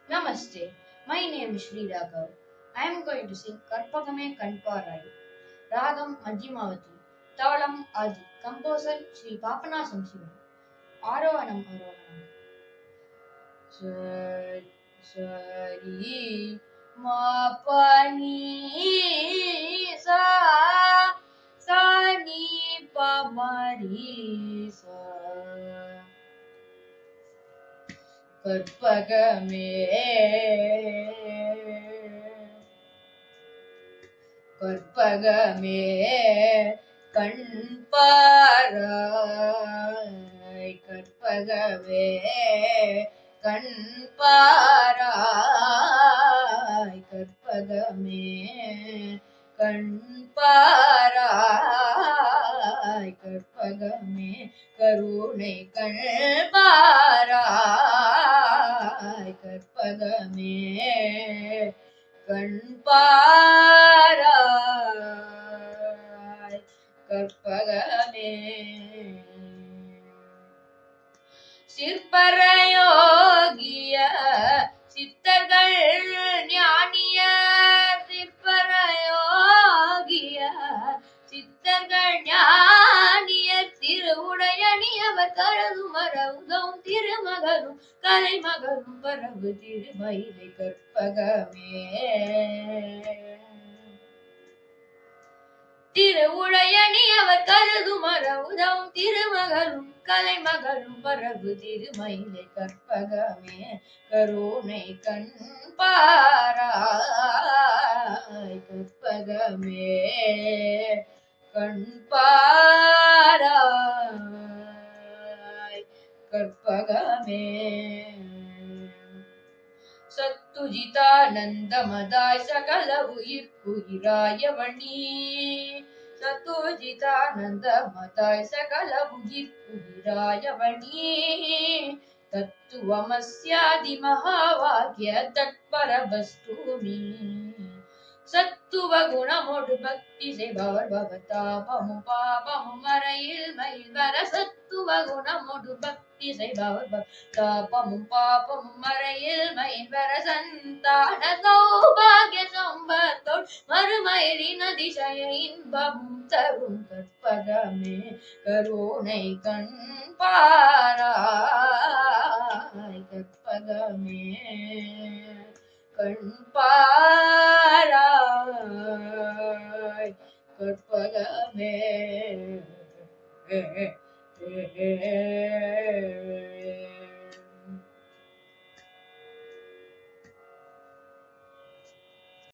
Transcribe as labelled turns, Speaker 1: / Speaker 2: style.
Speaker 1: Namaste. My name is Sri Raghav. I am going to sing Karpagame Kanparai. Ragam Madhyamavati. Talam Adi. Composer Sri Papanasam Sivan. Arohanam Arohanam. Sari Ma Pani Sa Sa Ni Pa Mari Sa கற்பகமே கற்பகமே கண்பாராய் கற்பகமே கண்பாராய் கற்பகமே கண்பாராய் கற்பகமே கருணை கண்பாராய் கற்பகமே கண்பாராய் கற்பகமே சிற்பரயோகிய சித்தர்கள் ஞானிய சிற்பரயோகிய சித்தர்கள் ஞானிய திருவுடையணியவர் கரது மரவுதம் திருமகரும் கலைமகரும் பரவு திருமயிலை கற்பகமே திருவுடையணியவர் கருது மரவுதம் திருமகரும் கலைமகரும் பரவு திருமயிலை கற்பகமே கருணை கண்பாராய் கற்பகமே கண்பாராய் கற்பகமே சத்துஜிதானந்தமதாய் சகல உயிர்க்குயிராயவணி சத்துஜிதானந்தமதாய் சகல உயிர்க்குயிராயவணி தத்துவமஸ்யாதி மகாவாக்ய தத்பர வஸ்துமி சத்துவ குணமோடு பக்தி செய்பவர் பவதாபமும் பாபமும் மறையில் மயில் வர சத்துவ குணமோடு பக்தி செய்பவர் தாபமும் பாபமும் மறையில் மயில் வர சந்தான சௌபாகிய சம்பத்தோடு மறுமயிலின் அதிசய இன்பமும் தரும் கற்பகமே கருணை கண்பாராய் கற்பகமே கண்பாராய் கற்பகமே